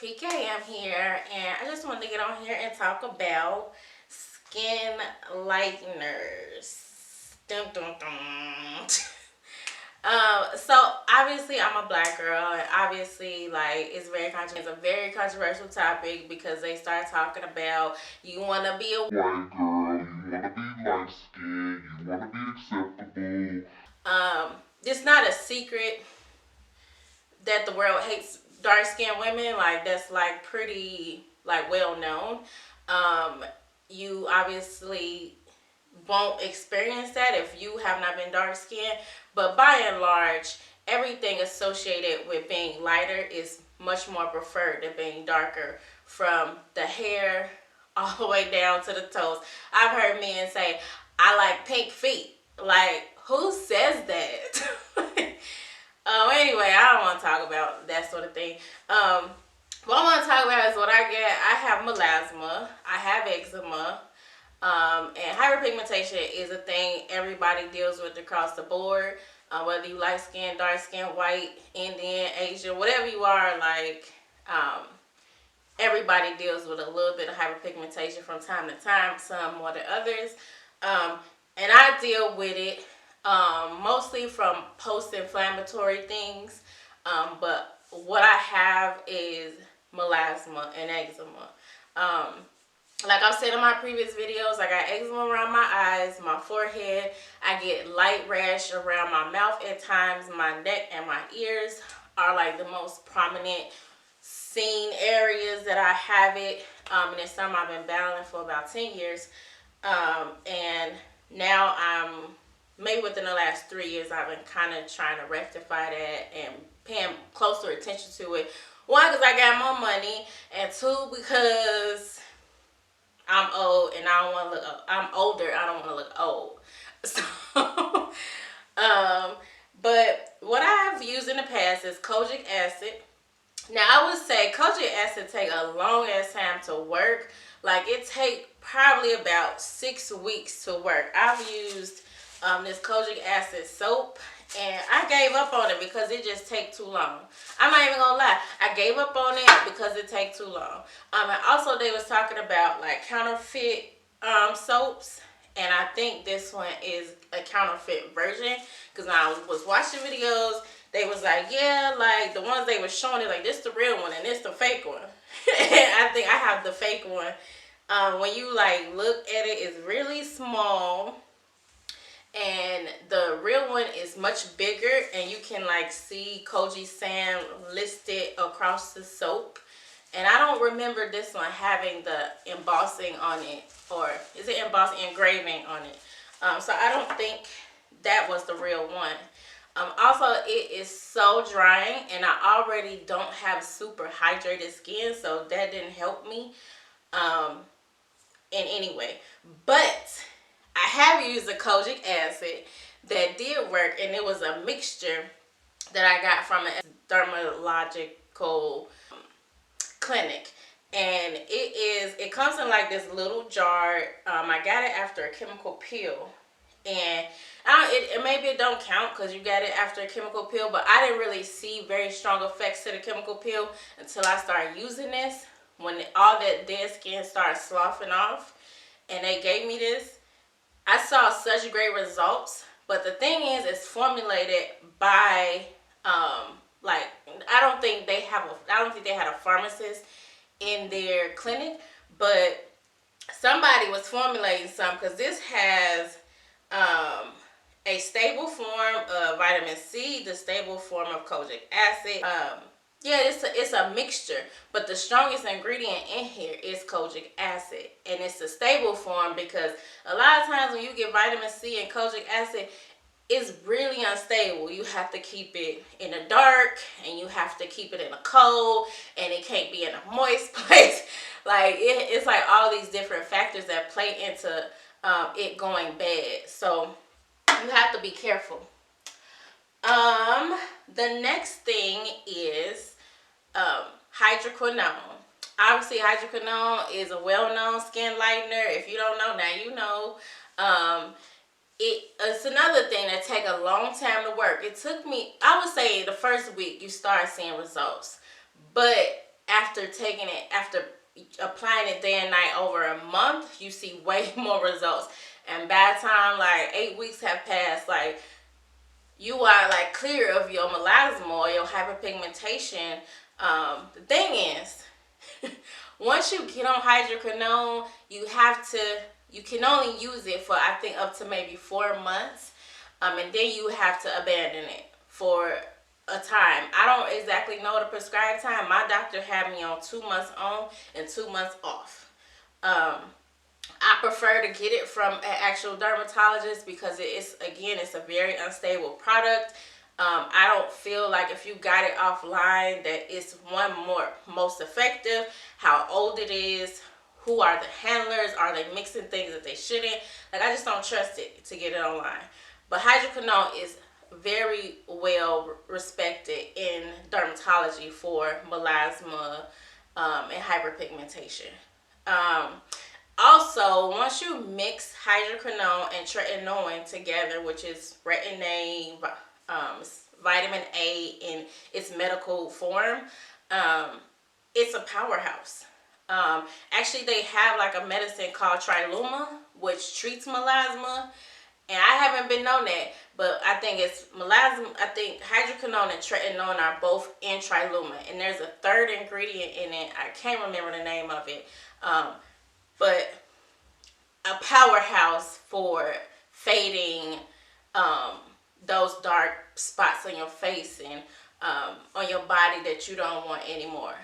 Peekkm here, and I just wanted to get on here and talk about skin lighteners. Dun, dun, dun. So obviously I'm a black girl, and obviously like it's a very controversial topic because they start talking about you want to be a white girl, you want to be light skinned, you want to be acceptable. It's not a secret that the world hates dark skinned women. Like that's like pretty like well known. You obviously won't experience that if you have not been dark skinned, but by and large everything associated with being lighter is much more preferred than being darker, from the hair all the way down to the toes. I've heard men say, I like pink feet. Like, who says that? Anyway, I don't want to talk about that sort of thing. What I want to talk about is what I get. I have melasma, I have eczema, and hyperpigmentation is a thing everybody deals with across the board. Whether you light skin, dark skin, white, Indian, Asian, whatever you are, like, everybody deals with a little bit of hyperpigmentation from time to time, some more than others. And I deal with it mostly from post-inflammatory things, but what I have is melasma and eczema. Like I've said in my previous videos, I got eczema around my eyes, my forehead. I get light rash around my mouth at times. My neck and my ears are like the most prominent seen areas that I have it. And it's something I've been battling for about 10 years. And now maybe within the last 3 years, I've been kind of trying to rectify that and paying closer attention to it. One, because I got more money, and two, because I'm old and I don't want to look. I'm older. I don't want to look old. So, but what I have used in the past is Kojic Acid. Now I would say Kojic Acid take a long ass time to work. Like it take probably about 6 weeks to work. I've used this Kojic Acid Soap, and I gave up on it because it just take too long. I'm not even gonna lie, I gave up on it because it take too long. And also they was talking about like counterfeit soaps, and I think this one is a counterfeit version, because I was watching videos. They was like, yeah, like the ones they were showing it, like this the real one and this the fake one. And I think I have the fake one. When you like look at it, it's really small, and the real one is much bigger, and you can like see Kojic Sam listed across the soap. And I don't remember this one having the embossing on it, or is it embossing, engraving on it? So I don't think that was the real one. Also, it is so drying, and I already don't have super hydrated skin, so that didn't help me in any way. But I have used the Kojic Acid that did work, and it was a mixture that I got from a dermatological clinic. And it comes in like this little jar. I got it after a chemical peel, and maybe it don't count because you got it after a chemical peel, but I didn't really see very strong effects to the chemical peel until I started using this, when all that dead skin started sloughing off, and they gave me this. I saw such great results. But the thing is, it's formulated by like, I don't think they had a pharmacist in their clinic, but somebody was formulating some, because this has a stable form of vitamin C, the stable form of Kojic Acid. Yeah, it's a mixture, but the strongest ingredient in here is Kojic Acid, and it's a stable form, because a lot of times when you get vitamin C and Kojic Acid, it's really unstable. You have to keep it in the dark, and you have to keep it in the cold, and it can't be in a moist place. Like it's like all these different factors that play into it going bad. So you have to be careful. The next thing is Hydroquinone. Obviously, Hydroquinone is a well-known skin lightener. If you don't know, now you know. It's another thing that take a long time to work. It took me, I would say the first week you start seeing results, but after taking it, after applying it day and night over a month, you see way more results. And by the time like 8 weeks have passed, like you are like clear of your melasma or your hyperpigmentation. The thing is, once you get on hydroquinone, you can only use it for, I think, up to maybe 4 months. And then you have to abandon it for a time. I don't exactly know the prescribed time. My doctor had me on 2 months on and 2 months off. I prefer to get it from an actual dermatologist because it's a very unstable product. I don't feel like if you got it offline that it's most effective. How old it is, who are the handlers, are they mixing things that they shouldn't? Like, I just don't trust it to get it online. But hydroquinone is very well respected in dermatology for melasma and hyperpigmentation. Also, once you mix hydroquinone and tretinoin together, which is retin-A, vitamin A in its medical form, it's a powerhouse. Actually, they have like a medicine called Triluma, which treats melasma. And I haven't been on that, but I think it's melasma. I think hydroquinone and tretinoin are both in Triluma. And there's a third ingredient in it. I can't remember the name of it. But a powerhouse for fading those dark spots on your face and on your body that you don't want anymore.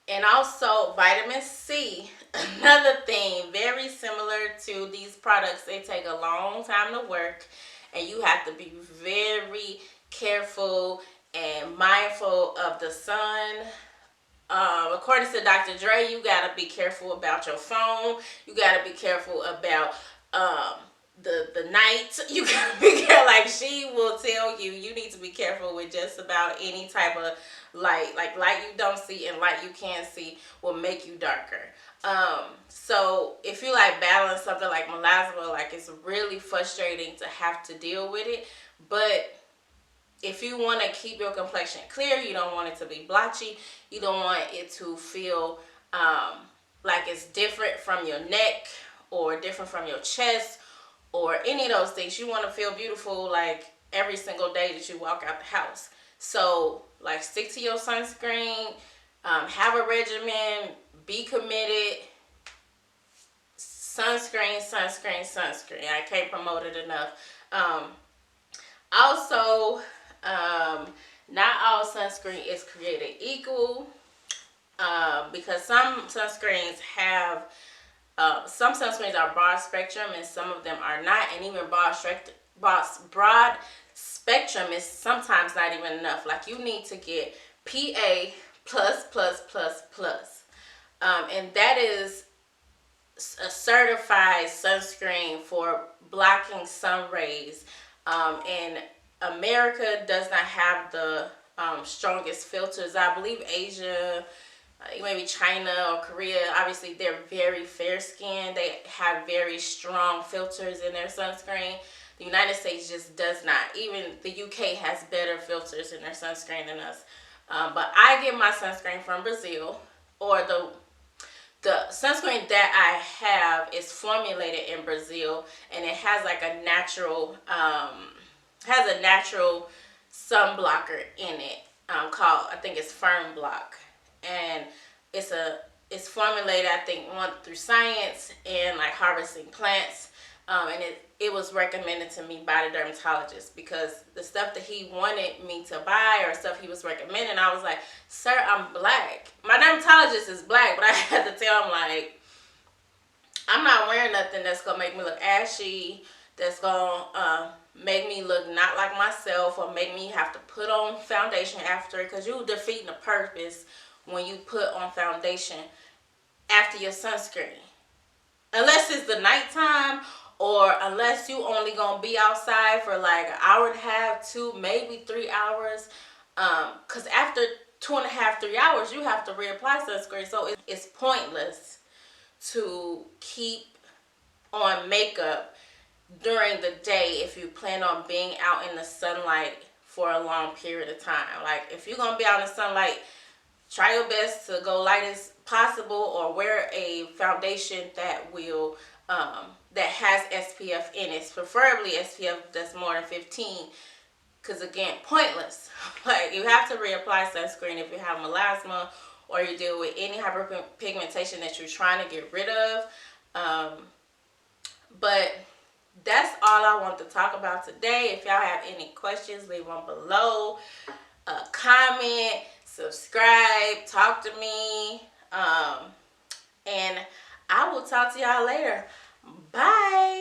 And also vitamin C, another thing very similar to these products. They take a long time to work, and you have to be very careful and mindful of the sun. According to Dr. Dre, you gotta be careful about your phone. You gotta be careful about the night. You gotta be careful. Like, she will tell you, you need to be careful with just about any type of light. Like light you don't see and light you can't see will make you darker. So if you like balance something like melasma, like, it's really frustrating to have to deal with it. But if you want to keep your complexion clear, you don't want it to be blotchy, you don't want it to feel like it's different from your neck or different from your chest or any of those things. You want to feel beautiful like every single day that you walk out the house. So, like, stick to your sunscreen, have a regimen, be committed. Sunscreen, sunscreen, sunscreen. I can't promote it enough. Also, not all sunscreen is created equal, because some sunscreens are broad spectrum and some of them are not, and even broad spectrum is sometimes not even enough. Like, you need to get PA+++++, and that is a certified sunscreen for blocking sun rays. And America does not have the strongest filters. I believe Asia, maybe China or Korea, obviously they're very fair skinned. They have very strong filters in their sunscreen. The United States just does not. Even the UK has better filters in their sunscreen than us. But I get my sunscreen from Brazil, or the sunscreen that I have is formulated in Brazil, and it has like a natural sun blocker in it, called, I think it's Firm Block, and it's formulated, I think, through science and like harvesting plants, and it was recommended to me by the dermatologist, because the stuff that he wanted me to buy or stuff he was recommending, I was like, sir, I'm black. My dermatologist is black, but I had to tell him, like, I'm not wearing nothing that's gonna make me look ashy, that's gonna make me look not like myself, or make me have to put on foundation after, because you're defeating the purpose when you put on foundation after your sunscreen. Unless it's the nighttime, or unless you only gonna be outside for like an hour and a half, 2, maybe 3 hours. Because after 2.5, 3 hours, you have to reapply sunscreen. So it's pointless to keep on makeup during the day if you plan on being out in the sunlight for a long period of time. Like, if you're gonna be out in the sunlight try your best to go light as possible, or wear a foundation that will that has SPF in it, preferably SPF that's more than 15. Because again, pointless. Like, you have to reapply sunscreen if you have melasma or you deal with any hyperpigmentation that you're trying to get rid of. But that's all I want to talk about today. If y'all have any questions, leave them below. Comment, subscribe, talk to me. And I will talk to y'all later. Bye.